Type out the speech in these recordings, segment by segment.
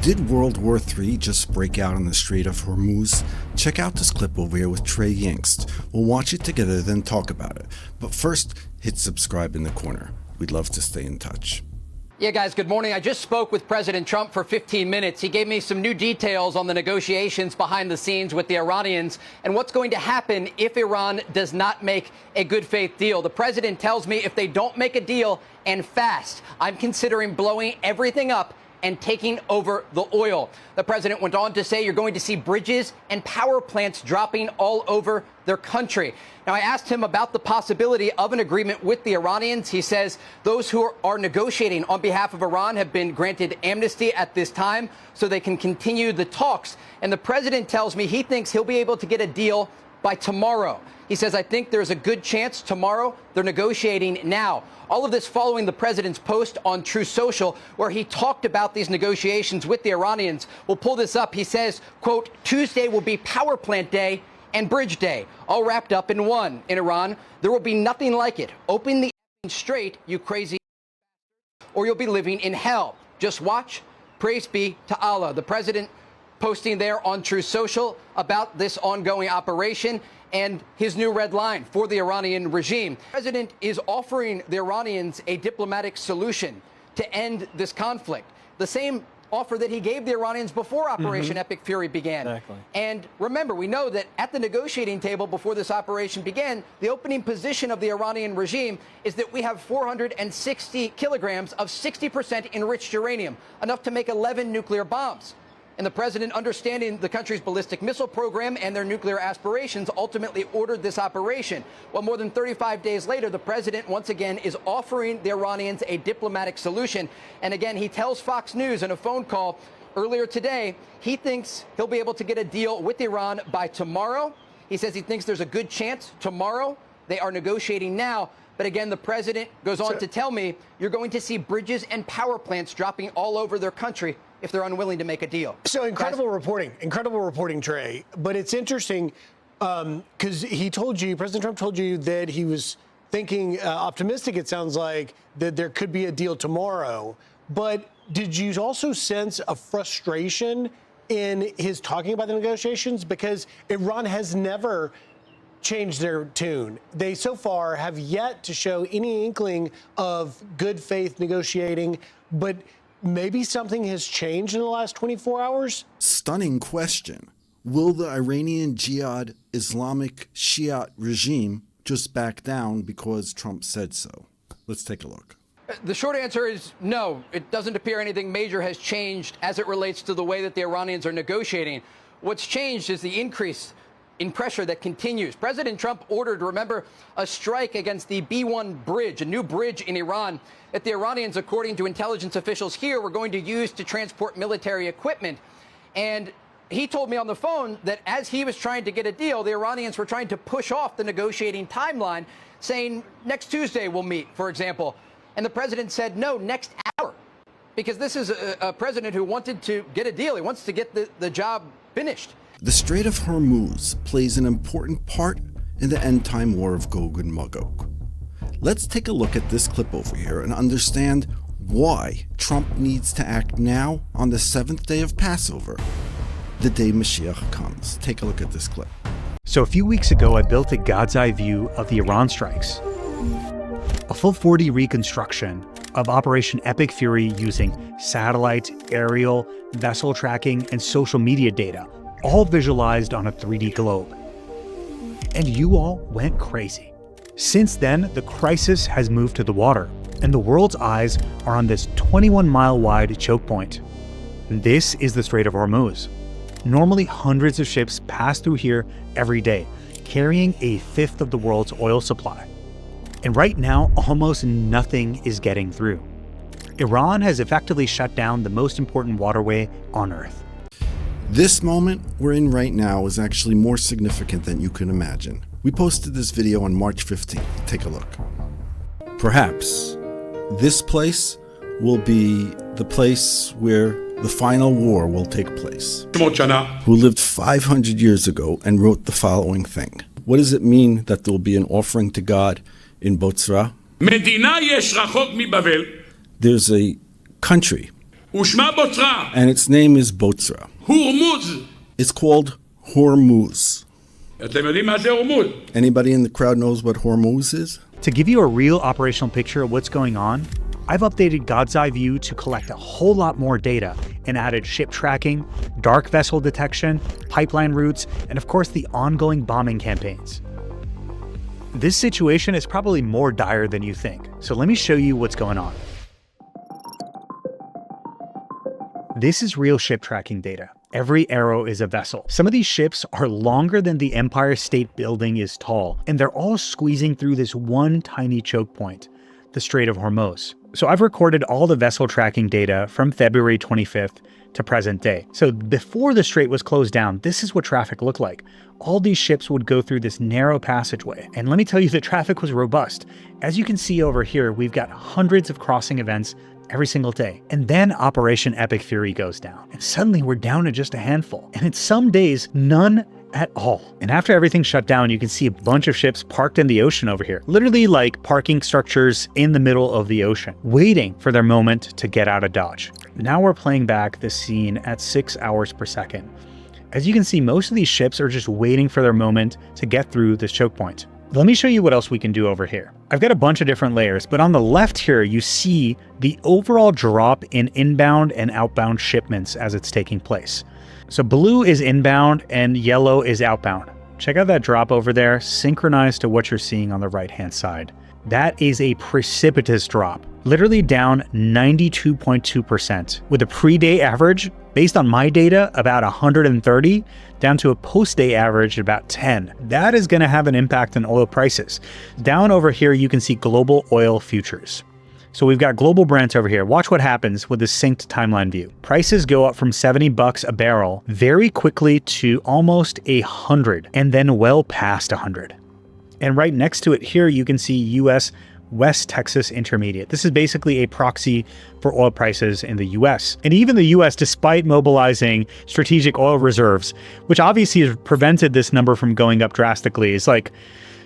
Did World War III just break out on the Strait of Hormuz? Check out this clip over here with Trey Yingst. We'll watch it together, then talk about it. But first, hit subscribe in the corner. We'd love to stay in touch. Yeah, guys, good morning. I just spoke with President Trump for 15 minutes. He gave me some new details on the negotiations behind the scenes with the Iranians and what's going to happen if Iran does not make a good faith deal. The president tells me if they don't make a deal and fast, I'm considering blowing everything up and taking over the oil. The president went on to say you're going to see bridges and power plants dropping all over their country. Now, I asked him about the possibility of an agreement with the Iranians. He says those who are negotiating on behalf of Iran have been granted amnesty at this time so they can continue the talks. And the president tells me he thinks he'll be able to get a deal by tomorrow. He says, I think there's a good chance tomorrow. They're negotiating now. All of this following the president's post on Truth Social, where he talked about these negotiations with the Iranians. We'll pull this up. He says, quote, Tuesday will be power plant day and bridge day, all wrapped up in one. In Iran, there will be nothing like it. Open the Strait, you crazy, or you'll be living in hell. Just watch. Praise be to Allah. The president posting there on Truth Social about this ongoing operation and his new red line for the Iranian regime. The president is offering the Iranians a diplomatic solution to end this conflict. The same offer that he gave the Iranians before Operation Epic Fury began. Exactly. And remember, we know that at the negotiating table before this operation began, the opening position of the Iranian regime is that we have 460 kilograms of 60% enriched uranium, enough to make 11 nuclear bombs. And the president, understanding the country's ballistic missile program and their nuclear aspirations, ultimately ordered this operation. Well, more than 35 days later, the president once again is offering the Iranians a diplomatic solution. And again, he tells Fox News in a phone call earlier today, he thinks he'll be able to get a deal with Iran by tomorrow. He says he thinks there's a good chance tomorrow. They are negotiating now. But again, the president goes on to tell me you're going to see bridges and power plants dropping all over their country if they're unwilling to make a deal. So incredible reporting, Trey. But it's interesting because he told you, President Trump told you that he was thinking optimistic, it sounds like, that there could be a deal tomorrow. But did you also sense a frustration in his talking about the negotiations? Because Iran has never changed their tune. They so far have yet to show any inkling of good faith negotiating, but maybe something has changed in the last 24 hours? Stunning question. Will the Iranian Jihad Islamic Shiite regime just back down because Trump said so? Let's take a look. The short answer is no. It doesn't appear anything major has changed as it relates to the way that the Iranians are negotiating. What's changed is the increase in pressure that continues. President Trump ordered, remember, a strike against the B-1 bridge, a new bridge in Iran that the Iranians, according to intelligence officials here, were going to use to transport military equipment. And he told me on the phone that as he was trying to get a deal, the Iranians were trying to push off the negotiating timeline, saying next Tuesday we'll meet, for example. And the president said, no, next hour, because this is a president who wanted to get a deal. He wants to get the job finished. The Strait of Hormuz plays an important part in the end-time war of Gog and Magog. Let's take a look at this clip over here and understand why Trump needs to act now on the 7th day of Passover, the day Mashiach comes. Take a look at this clip. So a few weeks ago, I built a God's eye view of the Iran strikes. A full 4D reconstruction of Operation Epic Fury using satellite, aerial, vessel tracking, and social media data, all visualized on a 3D globe. And you all went crazy. Since then, the crisis has moved to the water, and the world's eyes are on this 21-mile-wide choke point. This is the Strait of Hormuz. Normally, hundreds of ships pass through here every day, carrying a fifth of the world's oil supply. And right now, almost nothing is getting through. Iran has effectively shut down the most important waterway on Earth. This moment we're in right now is actually more significant than you can imagine. We posted this video on March 15th. Take a look. Perhaps this place will be the place where the final war will take place. Who lived 500 years ago and wrote the following thing. What does it mean that there will be an offering to God in Botzra? There's a country ושמה בוצרה. And its name is Botzra. הורמוז. It's called Hormuz. אתם יודעים מה זה הורמוז? Anybody in the crowd knows what Hormuz is? To give you a real operational picture of what's going on, I've updated God's Eye View to collect a whole lot more data and added ship tracking, dark vessel detection, pipeline routes, and of course the ongoing bombing campaigns. This situation is probably more dire than you think, so let me show you what's going on. This is real ship tracking data. Every arrow is a vessel. Some of these ships are longer than the Empire State Building is tall, and they're all squeezing through this one tiny choke point, the Strait of Hormuz. So I've recorded all the vessel tracking data from February 25th to present day. So before the strait was closed down, this is what traffic looked like. All these ships would go through this narrow passageway. And let me tell you, the traffic was robust. As you can see over here, we've got hundreds of crossing events every single day. And then Operation Epic Fury goes down. And suddenly we're down to just a handful. And in some days, none at all. And after everything shut down, you can see a bunch of ships parked in the ocean over here. Literally like parking structures in the middle of the ocean, waiting for their moment to get out of Dodge. Now we're playing back this scene at 6 hours per second. As you can see, most of these ships are just waiting for their moment to get through this choke point. Let me show you what else we can do over here. I've got a bunch of different layers, but on the left here, you see the overall drop in inbound and outbound shipments as it's taking place. So blue is inbound and yellow is outbound. Check out that drop over there, synchronized to what you're seeing on the right-hand side. That is a precipitous drop, literally down 92.2%, with a pre-day average, based on my data, about 130, down to a post-day average about 10. That is going to have an impact on oil prices. Down over here, you can see global oil futures. So we've got global Brent over here. Watch what happens with the synced timeline view. Prices go up from $70 a barrel very quickly to almost 100, and then well past 100. And right next to it here, you can see US West Texas Intermediate. This is basically a proxy for oil prices in the US. And even the US, despite mobilizing strategic oil reserves, which obviously has prevented this number from going up drastically, is like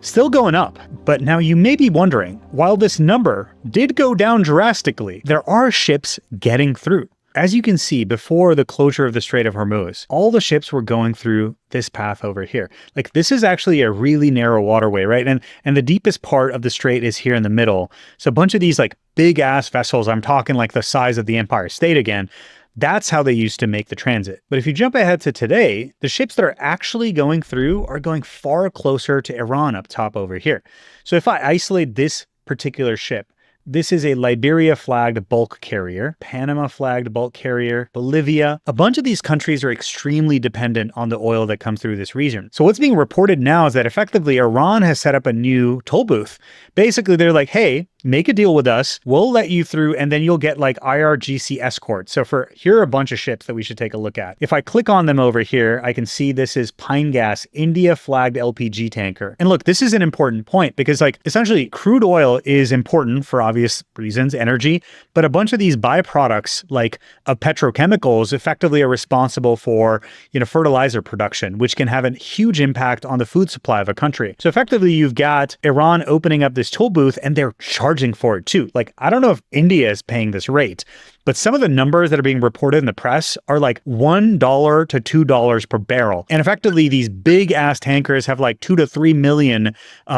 still going up. But now you may be wondering, while this number did go down drastically, there are ships getting through. As you can see, before the closure of the Strait of Hormuz, all the ships were going through this path over here. Like, this is actually a really narrow waterway, right? And the deepest part of the strait is here in the middle. So a bunch of these like big ass vessels, I'm talking like the size of the Empire State again, that's how they used to make the transit. But if you jump ahead to today, the ships that are actually going through are going far closer to Iran up top over here. So if I isolate this particular ship, this is a Liberia-flagged bulk carrier, Panama-flagged bulk carrier, Bolivia. A bunch of these countries are extremely dependent on the oil that comes through this region. So what's being reported now is that effectively Iran has set up a new toll booth. Basically, they're like, hey, make a deal with us, we'll let you through, and then you'll get like IRGC escort. So here are a bunch of ships that we should take a look at. If I click on them over here, I can see this is Pine Gas, India-flagged LPG tanker. And look, this is an important point because like essentially crude oil is important for obvious reasons, energy, but a bunch of these byproducts like of petrochemicals effectively are responsible for, fertilizer production, which can have a huge impact on the food supply of a country. So effectively you've got Iran opening up this toll booth and they're charging for it too. Like, I don't know if India is paying this rate, but some of the numbers that are being reported in the press are like $1 to $2 per barrel. And effectively, these big ass tankers have like 2 to 3 million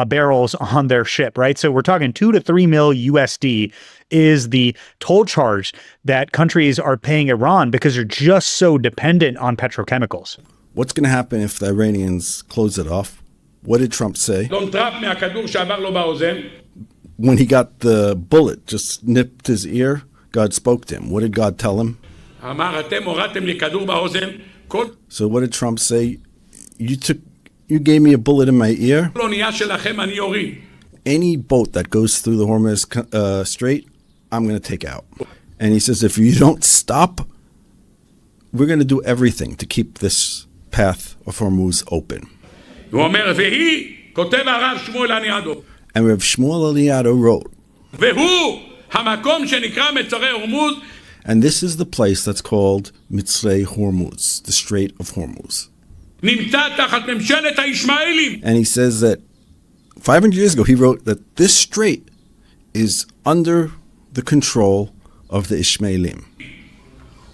barrels on their ship, right? So we're talking 2 to 3 mil USD is the toll charge that countries are paying Iran because they're just so dependent on petrochemicals. What's going to happen if the Iranians close it off? What did Trump say? When he got the bullet, just nipped his ear, God spoke to him. What did God tell him? So what did Trump say? You gave me a bullet in my ear. Any boat that goes through the Hormuz Strait, I'm going to take out. And he says, if you don't stop, we're going to do everything to keep this path of Hormuz open. And Rav Shmuel Eliyahu wrote, and this is the place that's called Mitzrei Hormuz, the Strait of Hormuz. And he says that 500 years ago, he wrote that this strait is under the control of the Ishmaelim.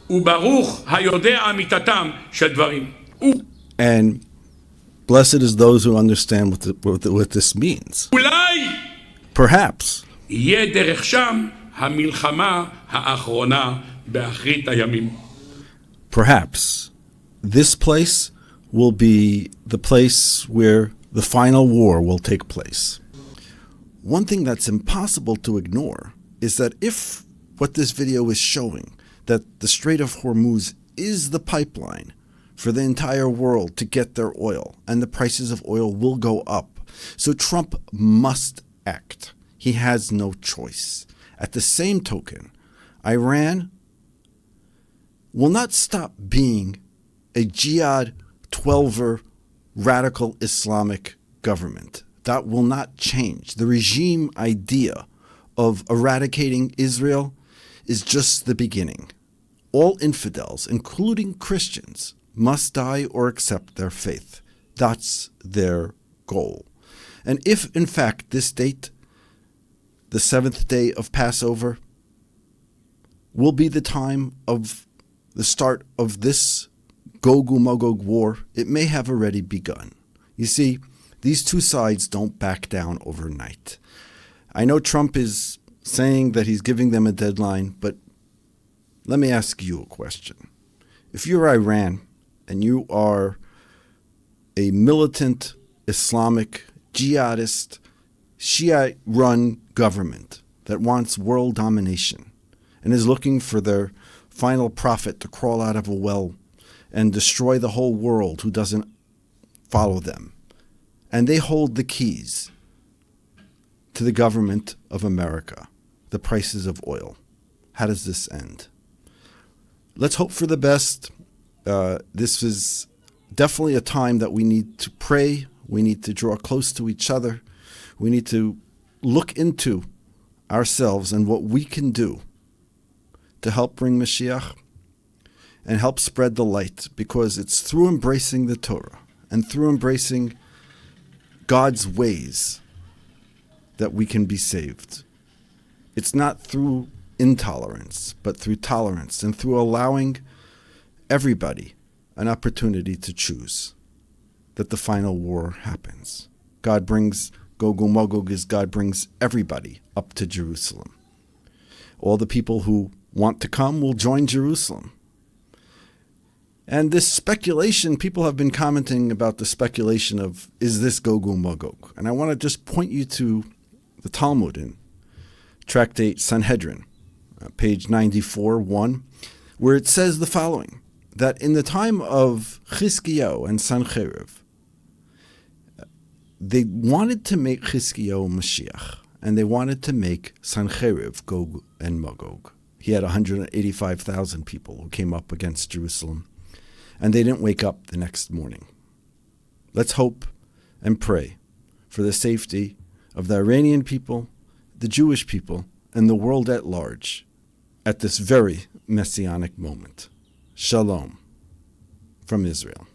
וברוך היודע אמיתתם של דברים. And blessed is those who understand what this means. אולי Perhaps יהיה דרך שם המלחמה האחרונה באחרית הימים. Perhaps this place will be the place where the final war will take place. One thing that's impossible to ignore is that if what this video is showing, that the Strait of Hormuz is the pipeline for the entire world to get their oil, and the prices of oil will go up, so Trump must act. He has no choice. At the same token, Iran will not stop being a jihad 12er radical Islamic government. That will not change. The regime idea of eradicating Israel is just the beginning. All infidels, including Christians, must die or accept their faith. That's their goal. And if, in fact, this date, the seventh day of Passover, will be the time of the start of this Gog-Magog war, it may have already begun. You see, these two sides don't back down overnight. I know Trump is saying that he's giving them a deadline, but let me ask you a question. If you're Iran and you are a militant Islamic jihadist, Shiite-run government that wants world domination and is looking for their final prophet to crawl out of a well and destroy the whole world who doesn't follow them, and they hold the keys to the government of America, the prices of oil, how does this end? Let's hope for the best. This is definitely a time that we need to pray. We need to draw close to each other. We need to look into ourselves and what we can do to help bring Mashiach and help spread the light, because it's through embracing the Torah and through embracing God's ways that we can be saved. It's not through intolerance, but through tolerance and through allowing everybody an opportunity to choose that the final war happens. God brings Gog-Magog as God brings everybody up to Jerusalem. All the people who want to come will join Jerusalem. And this speculation, people have been commenting about the speculation of, is this Gog-Magog? And I want to just point you to the Talmud in Tractate Sanhedrin, page 94:1, where it says the following, that in the time of Chizkiyahu and Sancheriv, they wanted to make Chizkiyahu Mashiach, and they wanted to make Sancheriv Gog and Magog. He had 185,000 people who came up against Jerusalem, and they didn't wake up the next morning. Let's hope and pray for the safety of the Iranian people, the Jewish people, and the world at large at this very messianic moment. Shalom from Israel.